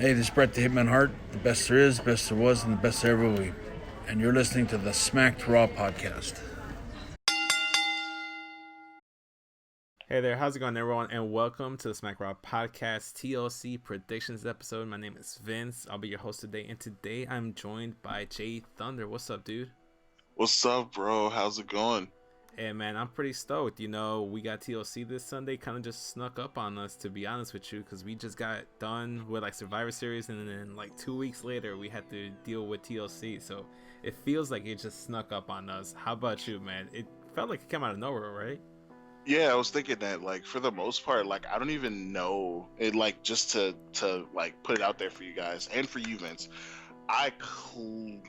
Hey, this is Brett the Hitman Hart, the best there is, best there was, and the best there ever will be. And you're listening to the Smacked Raw podcast. Hey there, how's it going, everyone? And welcome to the Smack Raw Podcast TLC Predictions episode. My name is Vince. I'll be your host today, and today I'm joined by Jay Thunder. What's up, dude? What's up, bro? How's it going? Hey, man, I'm pretty stoked. You know, we got TLC this Sunday. Kind of just snuck up on us, to be honest with you, because we just got done with like Survivor Series, and then like 2 weeks later, we had to deal with TLC. So it feels like it just snuck up on us. How about you, man? It felt like it came out of nowhere, right? Yeah, I was thinking that, like, for the most part, like, I don't even know it, like, just to like put it out there for you guys and for you, Vince. I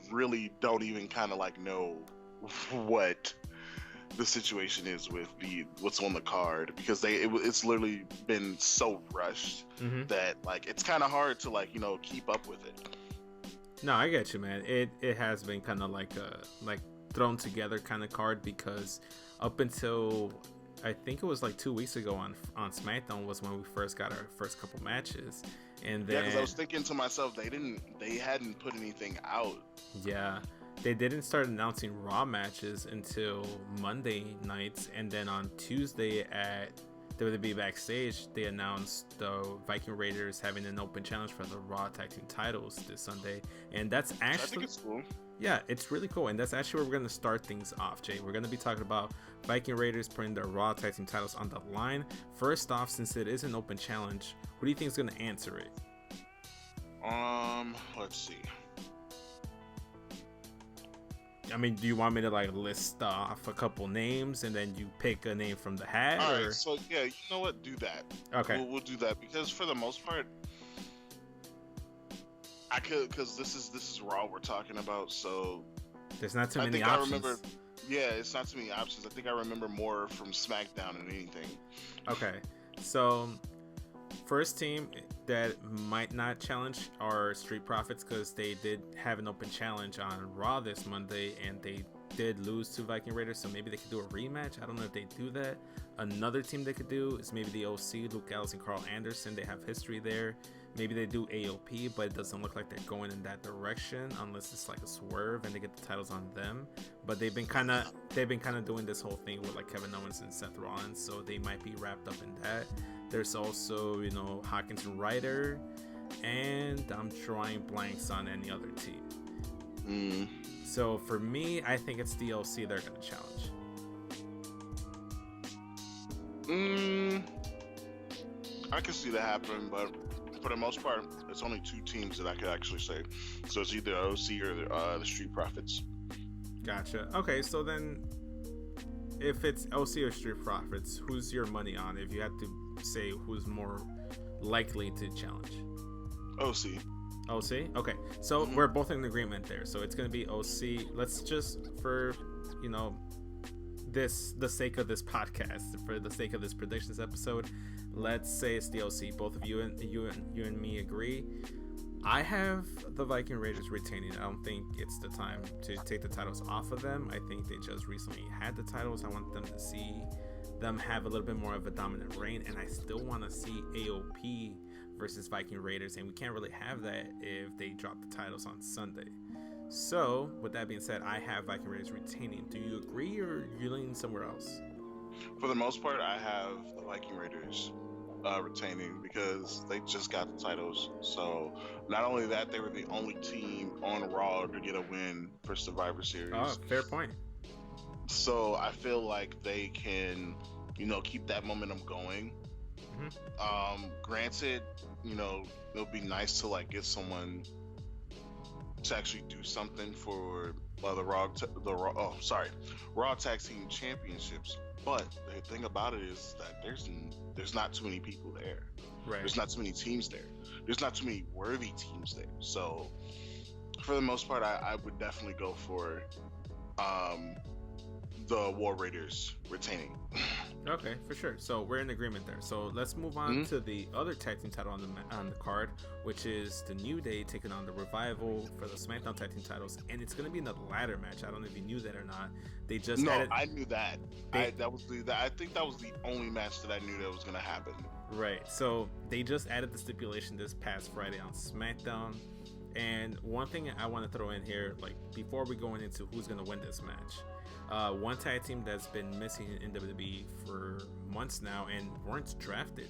really don't even kind of like know what the situation is with what's on the card, because it's literally been so rushed that like it's kind of hard to like keep up with it. No, I get you, man. It has been kind of like a thrown together kind of card, because up until I think it was like 2 weeks ago on SmackDown was when we first got our first couple matches, and then because I was thinking to myself, they hadn't put anything out. Yeah. They didn't start announcing Raw matches until Monday nights, and then on Tuesday at WWE Backstage, they announced the Viking Raiders having an open challenge for the Raw Tag Team titles this Sunday, and that's actually, I think it's cool. Yeah, it's really cool, and that's actually where we're going to start things off, Jay. We're going to be talking about Viking Raiders putting their Raw Tag Team titles on the line. First off, since it is an open challenge, what do you think is going to answer it? Let's see. I mean, do you want me to like list off a couple names and then you pick a name from the hat? All right, so yeah, you know what? Do that. Okay. We'll do that, because for the most part, I could, because this is Raw we're talking about, so there's not too many options. options. I remember, yeah, it's not too many options. I think I remember more from SmackDown than anything. Okay, so first team that might not challenge are Street Profits, because they did have an open challenge on Raw this Monday and they did lose to Viking Raiders, so maybe they could do a rematch. I don't know if they do that. Another team they could do is maybe the OC, Luke Gallows and Carl Anderson. They have history there. Maybe they do AOP, but it doesn't look like they're going in that direction unless it's like a swerve and they get the titles on them. But they've been kind of doing this whole thing with like Kevin Owens and Seth Rollins, so they might be wrapped up in that. There's also, Hawkins and Ryder, and I'm drawing blanks on any other team. So for me, I think it's DLC they're going to challenge. I can see that happening, but for the most part, it's only two teams that I could actually say. So it's either OC or the Street Profits. Gotcha. Okay, so then if it's OC or Street Profits, who's your money on if you had to say who's more likely to challenge? OC. OC? Okay, so we're both in agreement there. So it's going to be OC. Let's just, for, the sake of this podcast, for the sake of this predictions episode, let's say it's the OC. Both of you and me agree. I have the Viking Raiders retaining. I don't think it's the time to take the titles off of them. I think they just recently had the titles. I want them to see them have a little bit more of a dominant reign, and I still want to see AOP versus Viking Raiders, and we can't really have that if they drop the titles on Sunday. So, with that being said, I have Viking Raiders retaining. Do you agree, or you lean somewhere else? For the most part, I have the Viking Raiders retaining, because they just got the titles. So, not only that, they were the only team on Raw to get a win for Survivor Series. Oh, fair point. So, I feel like they can, keep that momentum going. Granted, it'll be nice to like get someone to actually do something for Raw Tag Team Championships. But the thing about it is that there's not too many people there. Right. There's not too many teams there. There's not too many worthy teams there. So for the most part, I would definitely go for the War Raiders retaining. Okay, for sure. So we're in agreement there. So let's move on to the other tag team title on the card, which is the New Day taking on the Revival for the SmackDown tag team titles, and it's going to be another ladder match. I don't know if you knew that or not. They just I knew that. I think that was the only match that I knew that was going to happen. Right. So they just added the stipulation this past Friday on SmackDown. And one thing I want to throw in here, like before we go into who's going to win this match, one tag team that's been missing in WWE for months now and weren't drafted.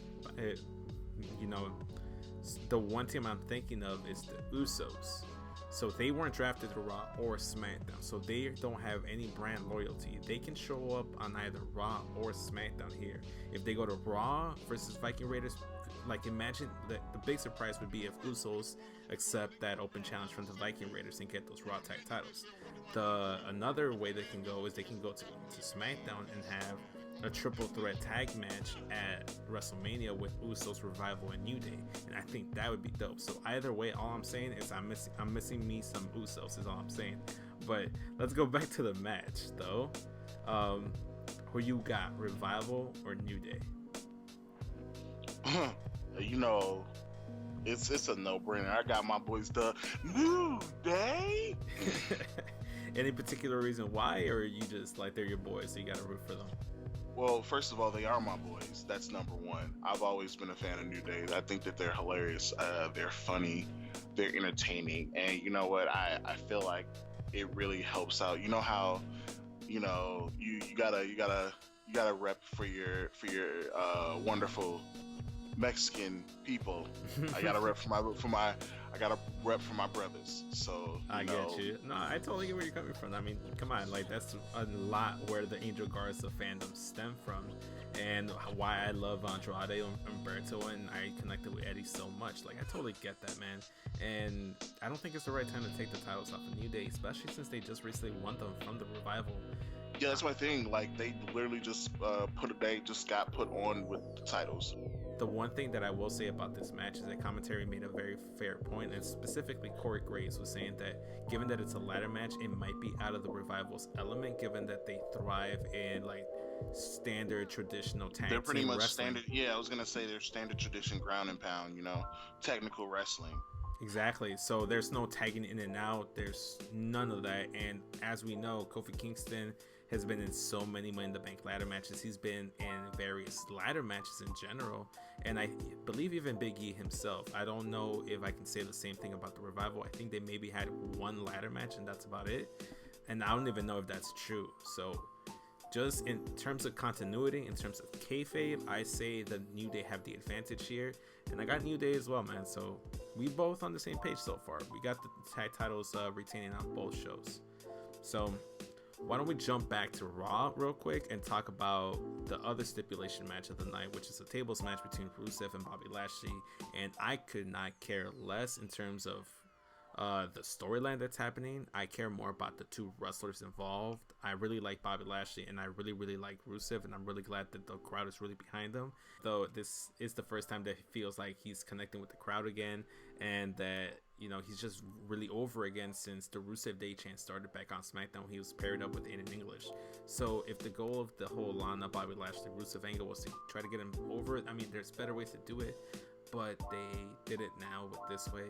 The one team I'm thinking of is the Usos. So they weren't drafted to Raw or SmackDown, so they don't have any brand loyalty. They can show up on either Raw or SmackDown here. If they go to Raw versus Viking Raiders, like imagine that the big surprise would be if Usos accept that open challenge from the Viking Raiders and get those Raw tag titles. Another way they can go is they can go to SmackDown and have a triple threat tag match at WrestleMania with Usos, Revival, and New Day, and I think that would be dope. So either way, all I'm saying is I'm missing me some Usos is all I'm saying. But let's go back to the match though. Who you got, Revival or New Day? It's a no-brainer. I got my boys the New Day. Any particular reason why, or are you just like they're your boys, so you gotta root for them? Well, first of all, they are my boys. That's number one. I've always been a fan of New Day. I think that they're hilarious. They're funny. They're entertaining. And you know what? I feel like it really helps out. You know how, you gotta rep for your wonderful Mexican people. I gotta rep for my brothers. So I get you. No, I totally get where you're coming from. I mean, come on, like that's a lot where the Angel Guards of fandom stem from, and why I love Andrade and Umberto, and I connected with Eddie so much. Like I totally get that, man. And I don't think it's the right time to take the titles off of New Day, especially since they just recently won them from the Revival. Yeah, that's my thing. Like they literally just got put on with the titles. The one thing that I will say about this match is that commentary made a very fair point, and specifically Corey Graves was saying that given that it's a ladder match, it might be out of the Revival's element, given that they thrive in like standard traditional tag They're pretty team much wrestling. standard. Yeah, I was gonna say they're standard tradition ground and pound. Technical wrestling. Exactly. So there's no tagging in and out. There's none of that. And as we know, Kofi Kingston has been in so many Money in the Bank ladder matches. He's been in various ladder matches in general. And I believe even Big E himself. I don't know if I can say the same thing about the Revival. I think they maybe had one ladder match and that's about it. And I don't even know if that's true. So just in terms of continuity, in terms of kayfabe, I say the New Day have the advantage here. And I got New Day as well, man. So we both on the same page so far. We got the tag titles retaining on both shows. So why don't we jump back to Raw real quick and talk about the other stipulation match of the night, which is a tables match between Rusev and Bobby Lashley. And I could not care less in terms of the storyline that's happening. I care more about the two wrestlers involved. I really like Bobby Lashley and I really, really like Rusev, and I'm really glad that the crowd is really behind them. Though this is the first time that he feels like he's connecting with the crowd again, and that he's just really over again since the Rusev Day chant started back on SmackDown. He was paired up with Aiden English. So if the goal of the whole Lana, Bobby Lashley, Rusev angle was to try to get him over, I mean, there's better ways to do it, but they did it now with this way.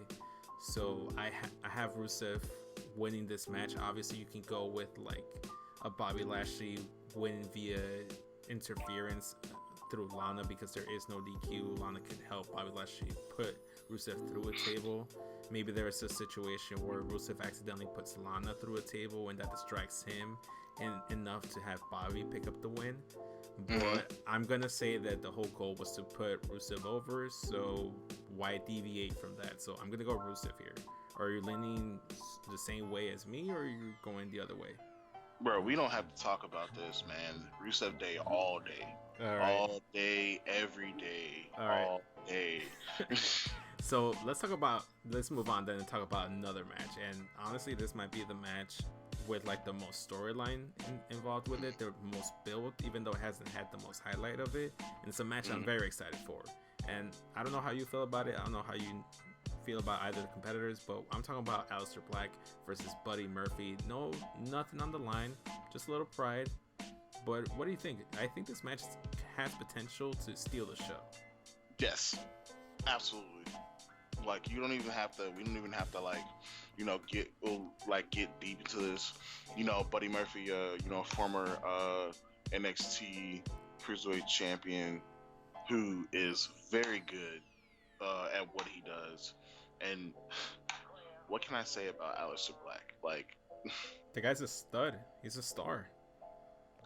So I have Rusev winning this match. Obviously, you can go with like a Bobby Lashley win via interference through Lana because there is no DQ. Lana can help Bobby Lashley put Rusev through a table. Maybe there is a situation where Rusev accidentally puts Lana through a table and that distracts him enough to have Bobby pick up the win. But I'm gonna say that the whole goal was to put Rusev over, so why deviate from that? So I'm gonna go Rusev here. Are you leaning the same way as me, or are you going the other way? Bro, we don't have to talk about this, man. Rusev Day all day. All right. All day, every day, All day. So let's move on then and talk about another match. And honestly, this might be the match with like the most storyline involved with it, the most build, even though it hasn't had the most highlight of it. And it's a match I'm very excited for. And I don't know how you feel about it. I don't know how you feel about either the competitors, but I'm talking about Alistair Black versus Buddy Murphy. No, nothing on the line, just a little pride. But what do you think? I think this match has potential to steal the show. Yes, absolutely. Like we don't even have to get deep into this. Buddy Murphy, former NXT Cruiserweight champion, who is very good at what he does. And what can I say about Alistair Black? Like, The guy's a stud. He's a star.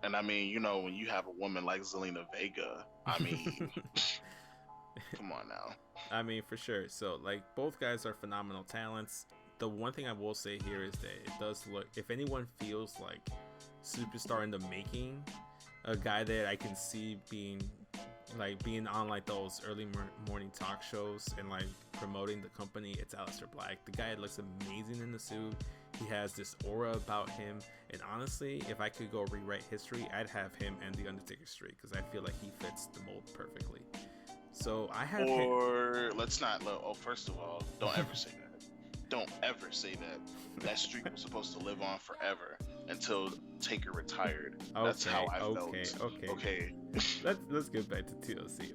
and I mean, when you have a woman like Zelina Vega, I mean, come on now. I mean, for sure. So, like, both guys are phenomenal talents. The one thing I will say here is that it does look, if anyone feels like superstar in the making, a guy that I can see being on like those early morning talk shows and like promoting the company, it's Alistair Black. The guy looks amazing in the suit. He has this aura about him, and honestly, if I could go rewrite history, I'd have him and the Undertaker streak, because I feel like he fits the mold perfectly. So I have let's not. Oh, first of all, don't ever say that. Don't ever say that. That streak was supposed to live on forever until Taker retired. That's how I felt. Okay. Let's get back to TLC.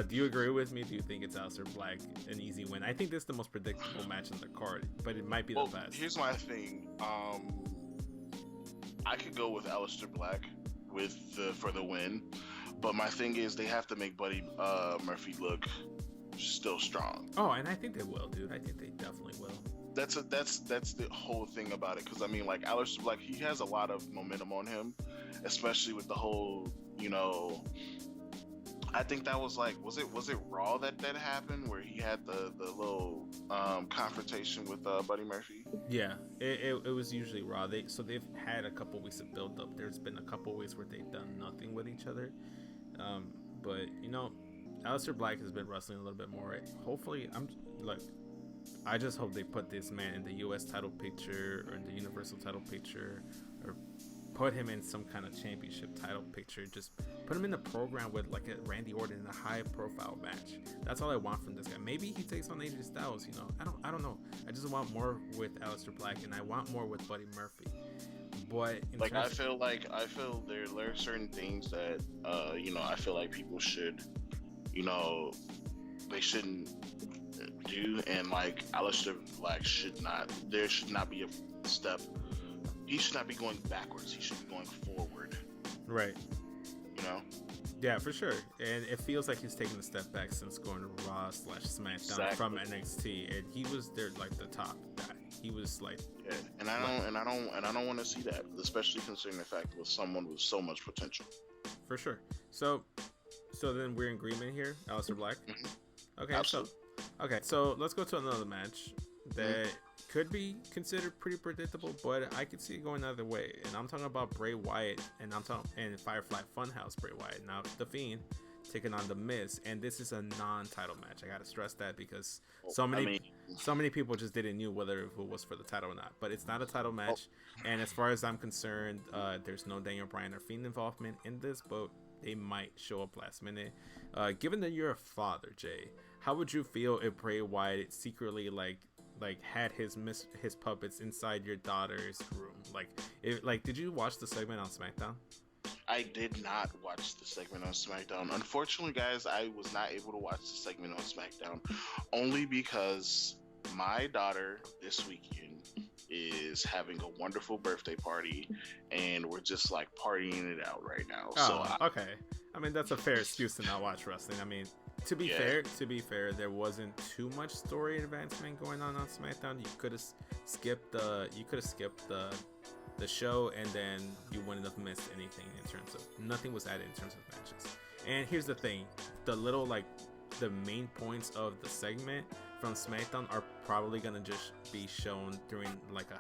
Do you agree with me? Do you think it's Alistair Black an easy win? I think this is the most predictable match on the card, but it might be the best. Here's my thing. I could go with Alistair Black for the win, but my thing is they have to make Buddy Murphy look still strong. Oh, and I think they will, dude. I think they definitely will. That's the whole thing about it, because I mean, like, Alistair Black, he has a lot of momentum on him, especially with the whole, I think that was like, was it Raw that happened where he had the little confrontation with Buddy Murphy? Yeah, it was usually Raw. They've had a couple weeks of build up. There's been a couple weeks where they've done nothing with each other, but Alistair Black has been wrestling a little bit more. Hopefully, I just hope they put this man in the U.S. title picture or in the Universal title picture, or put him in some kind of championship title picture. Just put him in the program with like a Randy Orton in a high-profile match. That's all I want from this guy. Maybe he takes on AJ Styles. I don't know. I just want more with Alistair Black, and I want more with Buddy Murphy. But I feel there are certain things that I feel like people should, they shouldn't do, and like Alistair Black there should not be a step. He should not be going backwards. He should be going forward. Right. Yeah, for sure. And it feels like he's taken a step back since going to Raw / SmackDown from NXT, and he was there like the top guy. He was like, yeah. And I don't want to see that, especially considering the fact with someone with so much potential. For sure. So then we're in agreement here, Alistair Black. Mm-hmm. Okay. Absolutely. So let's go to another match that could be considered pretty predictable, but I could see it going another way. And I'm talking about Bray Wyatt, and Firefly Funhouse Bray Wyatt. Now The Fiend taking on The Miz, and this is a non-title match. I gotta stress that, because so many people just didn't know whether it was for the title or not. But it's not a title match, and as far as I'm concerned, there's no Daniel Bryan or Fiend involvement in this, but they might show up last minute. Given that you're a father, Jay, how would you feel if Bray Wyatt secretly like had his puppets inside your daughter's room? Did you watch the segment on SmackDown? I did not watch the segment on SmackDown. Unfortunately, guys, I was not able to watch the segment on SmackDown, only because my daughter this weekend is having a wonderful birthday party, and we're just like partying it out right now. Okay. I mean, that's a fair excuse to not watch wrestling. I mean, to be fair, there wasn't too much story advancement going on SmackDown. You could have skipped the show, and then you wouldn't have missed anything in terms of, nothing was added in terms of matches. And here's the thing, the main points of the segment from SmackDown are probably gonna just be shown during like a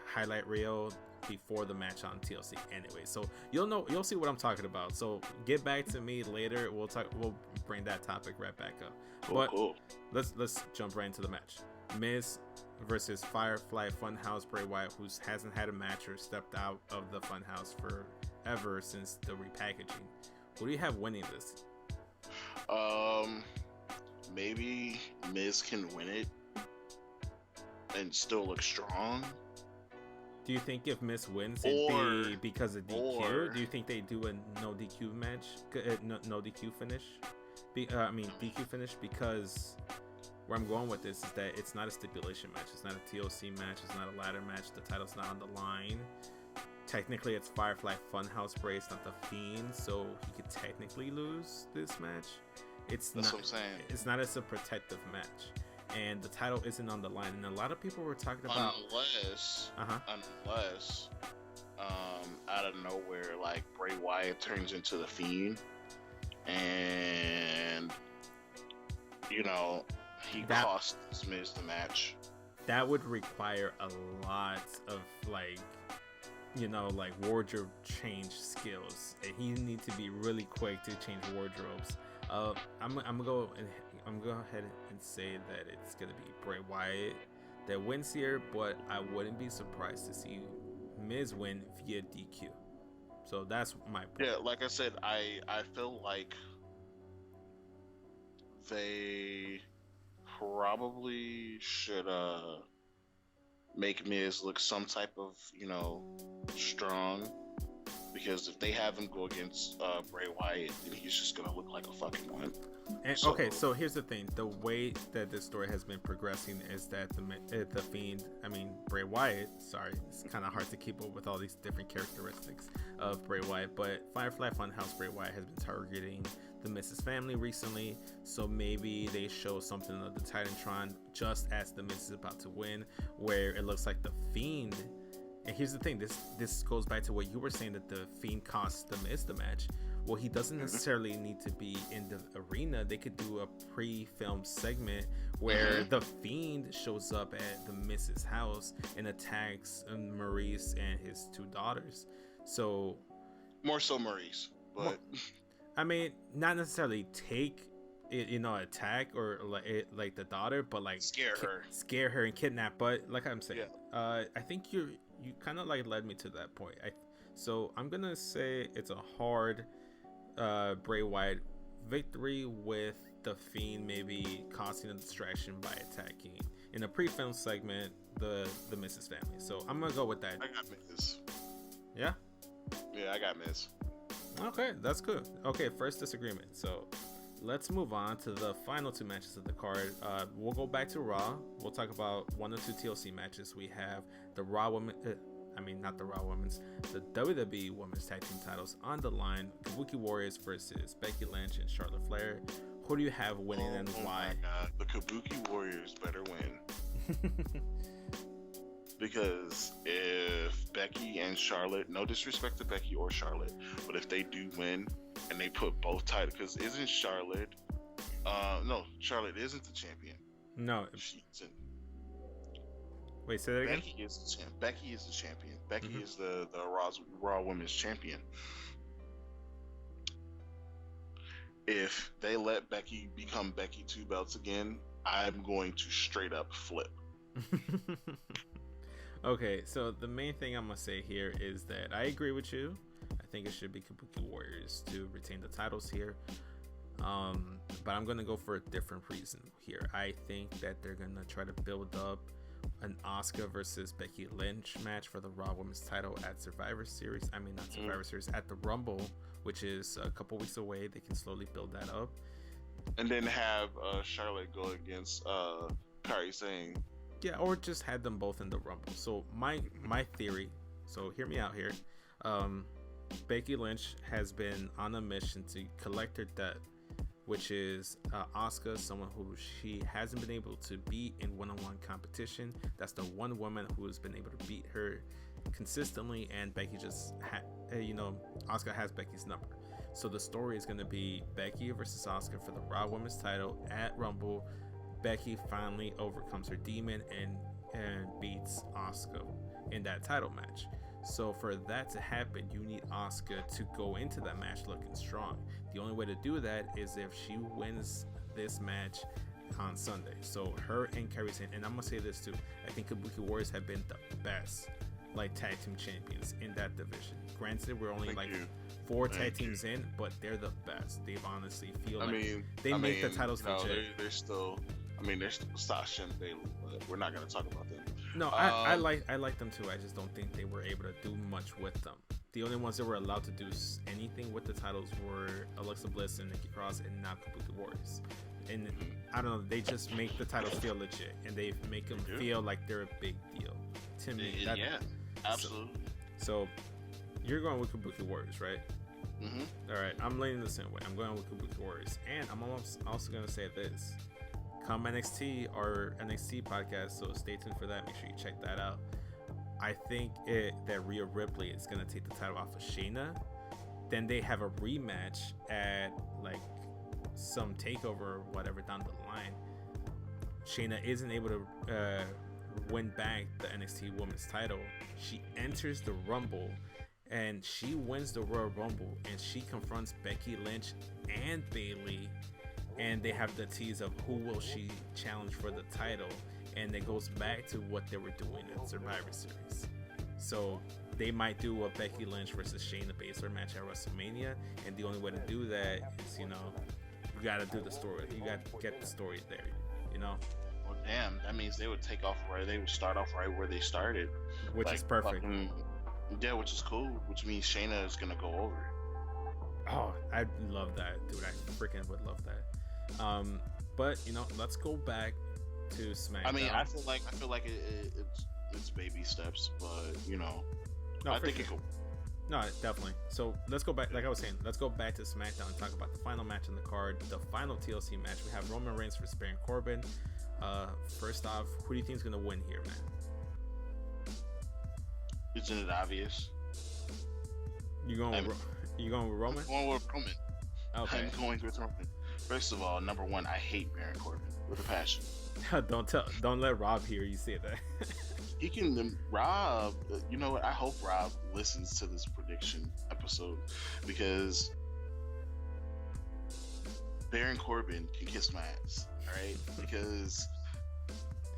highlight reel before the match on TLC anyway. So you'll see what I'm talking about. So get back to me later. We'll bring that topic right back up. Cool. Let's jump right into the match. Miz versus Firefly Funhouse Bray Wyatt, who hasn't had a match or stepped out of the Funhouse forever since the repackaging. Who do you have winning this? Maybe Miz can win it and still look strong. Do you think if Miz wins, it'd be because of DQ? Do you think they do a no DQ match? No DQ finish? DQ finish, because where I'm going with this is that it's not a stipulation match. It's not a TLC match. It's not a ladder match. The title's not on the line. technically it's Firefly Funhouse Bray, it's not the Fiend, so he could technically lose this match. That's what I'm saying. It's not as a protective match, and the title isn't on the line. And a lot of people were talking about unless out of nowhere, like Bray Wyatt turns into the Fiend, and he costs Miz the match. That would require a lot of wardrobe change skills, and he needs to be really quick to change wardrobes. I'm gonna go ahead and say that it's gonna be Bray Wyatt that wins here, but I wouldn't be surprised to see Miz win via DQ. So that's my point. Yeah, like I said, I feel like they probably should make Miz look some type of strong, because if they have him go against Bray Wyatt, then he's just gonna look like a fucking wimp. And, okay, so here's the thing: the way that this story has been progressing is that the Fiend, Bray Wyatt. Sorry, it's kind of hard to keep up with all these different characteristics of Bray Wyatt, but Firefly Funhouse Bray Wyatt has been targeting the Mrs. family recently, so maybe they show something of the Titantron just as the Miz is about to win, where it looks like the Fiend. And here's the thing: this goes back to what you were saying, that the Fiend costs the Miz the match. Well, he doesn't necessarily need to be in the arena. They could do a pre-filmed segment where the Fiend shows up at the Miz's house and attacks Maurice and his two daughters. So more so Maurice, but not necessarily take it, attack or like the daughter, but like scare her and kidnap. But like I'm saying, I think you kind of like led me to that point. So I'm gonna say it's a hard Bray Wyatt victory, with the Fiend maybe causing a distraction by attacking in a pre-film segment the Mrs. family. So I'm gonna go with that. I got Miz. Yeah, I got Miz. Okay, that's good. Okay, first disagreement. So let's move on to the final two matches of the card. We'll go back to Raw. We'll talk about one or two TLC matches. We have the Raw women. Not the Raw Women's, the WWE Women's Tag Team titles on the line. Kabuki Warriors versus Becky Lynch and Charlotte Flair. Who do you have winning and why? My God. The Kabuki Warriors better win. Because if Becky and Charlotte, no disrespect to Becky or Charlotte, but if they do win and they put both titles, because isn't Charlotte, no, Charlotte isn't the champion. No. She isn't. Wait, say that again? Becky is the champion. Becky is the Raw Women's Champion. If they let Becky become Becky 2 belts again, I'm going to straight up flip. Okay, so the main thing I'm going to say here is that I agree with you. I think it should be Kabuki Warriors to retain the titles here. But I'm going to go for a different reason here. I think that they're going to try to build up an Asuka versus Becky Lynch match for the Raw Women's title at Survivor Series. Not Survivor Series, at the Rumble, which is a couple weeks away. They can slowly build that up. And then have Charlotte go against Kairi Sane. Yeah, or just had them both in the Rumble. So my theory, so hear me out here. Becky Lynch has been on a mission to collect her debt, which is Asuka, someone who she hasn't been able to beat in one-on-one competition. That's the one woman who has been able to beat her consistently, and Becky just Asuka has Becky's number. So the story is going to be Becky versus Asuka for the Raw Women's title at Rumble. Becky finally overcomes her demon and beats Asuka in that title match. So for that to happen, you need Asuka to go into that match looking strong. The only way to do that is if she wins this match on Sunday. So her and Kairi Sane, and I'm gonna say this too, I think Kabuki Warriors have been the best tag team champions in that division. Granted, we're only four tag teams in, but they're the best. They've honestly feel they make the titles legit. They're still Sasha and Bayley, but we're not gonna talk about them. No, I like them too. I just don't think they were able to do much with them. The only ones that were allowed to do anything with the titles were Alexa Bliss and Nikki Cross, and now Kabuki Warriors. And I don't know, they just make the titles feel legit, and they make them feel like they're a big deal. To me, yeah, absolutely. So you're going with Kabuki Warriors, right? Mm-hmm. All right, I'm leaning the same way. I'm going with Kabuki Warriors, and I'm also going to say this: come NXT, our NXT podcast. So stay tuned for that. Make sure you check that out. I think that Rhea Ripley is going to take the title off of Shayna. Then they have a rematch at like some takeover or whatever down the line. Shayna isn't able to win back the NXT Women's title. She enters the Rumble and she wins the Royal Rumble, and she confronts Becky Lynch and Bayley, and they have the tease of who will she challenge for the title, and it goes back to what they were doing in Survivor Series. So they might do a Becky Lynch versus Shayna Baszler match at WrestleMania, and the only way to do that is, you got to do the story. You got to get the story there, Well, damn, that means they would take off right. They would start off right where they started, which is perfect. Yeah, which is cool. Which means Shayna is gonna go over. Oh, I love that, dude. I freaking would love that. But let's go back to SmackDown. I mean, I feel like it's baby steps, but no, I think it could. No, definitely. So let's go back. Like I was saying, let's go back to SmackDown and talk about the final match on the card, the final TLC match. We have Roman Reigns versus Baron Corbin. First off, who do you think is gonna win here, man? Isn't it obvious? You going with Roman? I'm going with Roman. Okay. I'm going with Roman. First of all, number one, I hate Baron Corbin with a passion. Don't let Rob hear you say that. He can Rob. You know what? I hope Rob listens to this prediction episode, because Baron Corbin can kiss my ass. All right, because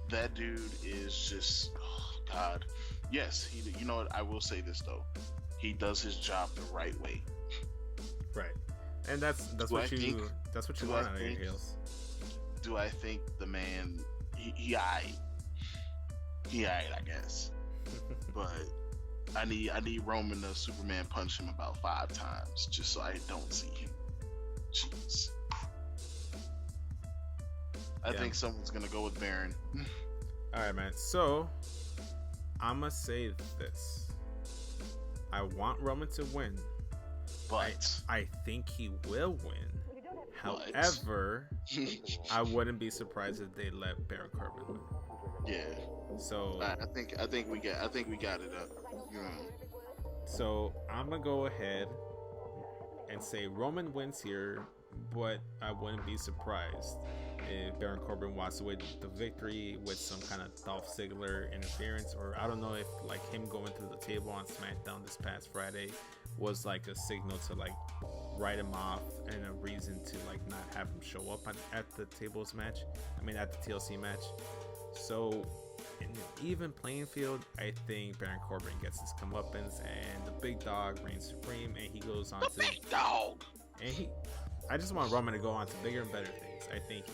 that dude is just, oh God. Yes, he. You know what? I will say this though, he does his job the right way. Right, and that's what you learn out of your heels. Do I think the man? He eyed, I guess. But I need Roman to Superman punch him about 5 times just so I don't see him. Jeez. I think someone's gonna go with Baron. All right, man. So I'm gonna say this: I want Roman to win, but I think he will win. However, I wouldn't be surprised if they let Baron Corbin win. Yeah. So I think we got it up. So I'm gonna go ahead and say Roman wins here, but I wouldn't be surprised if Baron Corbin walks away with the victory with some kind of Dolph Ziggler interference, or I don't know if like him going through the table on SmackDown this past Friday was like a signal to like write him off and a reason to like not have him show up at the tables match. I mean at the TLC match. So in an even playing field, I think Baron Corbin gets his comeuppance and the big dog reigns supreme, and he goes on to big dog. And I just want Roman to go on to bigger and better things. I think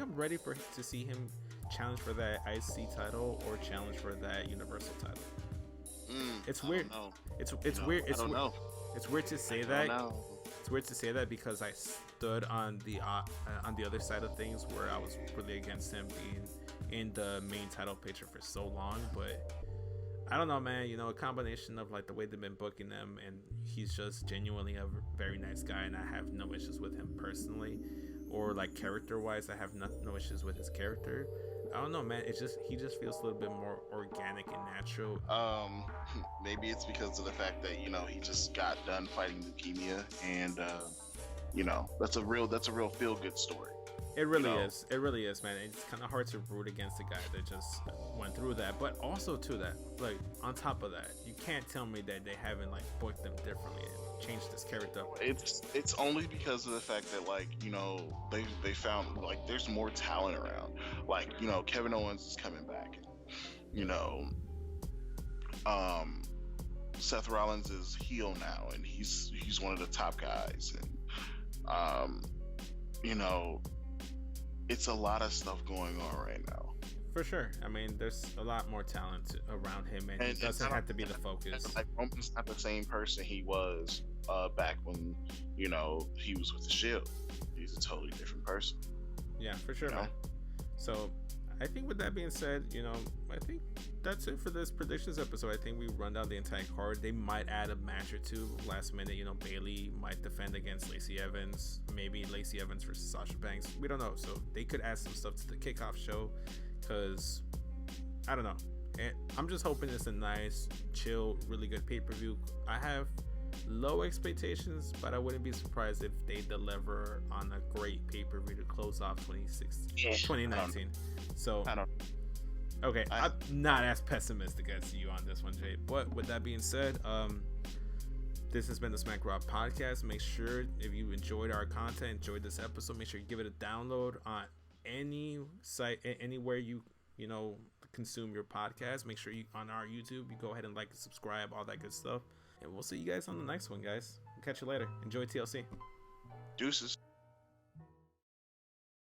I'm ready to see him challenge for that IC title or challenge for that Universal title. It's weird. It's weird. It's weird to say that. It's weird to say that because I stood on the other side of things where I was really against him being in the main title picture for so long, but I don't know, man. A combination of like the way they've been booking them, and he's just genuinely a very nice guy, and I have no issues with him personally, or like character-wise, I have no issues with his character. I don't know, man. He just feels a little bit more organic and natural. Maybe it's because of the fact that he just got done fighting leukemia, and that's a real feel-good story. It really is. It really is, man. It's kind of hard to root against a guy that just went through that. But also to that, like on top of that, you can't tell me that they haven't like booked them differently and changed this character up. It's only because of the fact that they found like there's more talent around. Like Kevin Owens is coming back. Seth Rollins is heel now, and he's one of the top guys, and it's a lot of stuff going on right now. For sure. I mean, there's a lot more talent around him, and it doesn't have to be the focus. Like Roman's not the same person he was back when he was with the Shield. He's a totally different person. Yeah, for sure, man. So I think with that being said, I think that's it for this predictions episode. I think we run down the entire card. They might add a match or two last minute. Bailey might defend against Lacey Evans. Maybe Lacey Evans versus Sasha Banks. We don't know. So they could add some stuff to the kickoff show, because I don't know. And I'm just hoping it's a nice, chill, really good pay-per-view. I have low expectations, but I wouldn't be surprised if they deliver on a great pay-per-view to close off 2019. So I don't. Okay, I'm not as pessimistic as you on this one, Jay. But with that being said, this has been the Smack Raw podcast. Make sure, if you enjoyed our content, enjoyed this episode, make sure you give it a download on any site, anywhere you consume your podcast. Make sure you on our YouTube, you go ahead and like and subscribe, all that good stuff. And we'll see you guys on the next one, guys. We'll catch you later. Enjoy TLC. Deuces.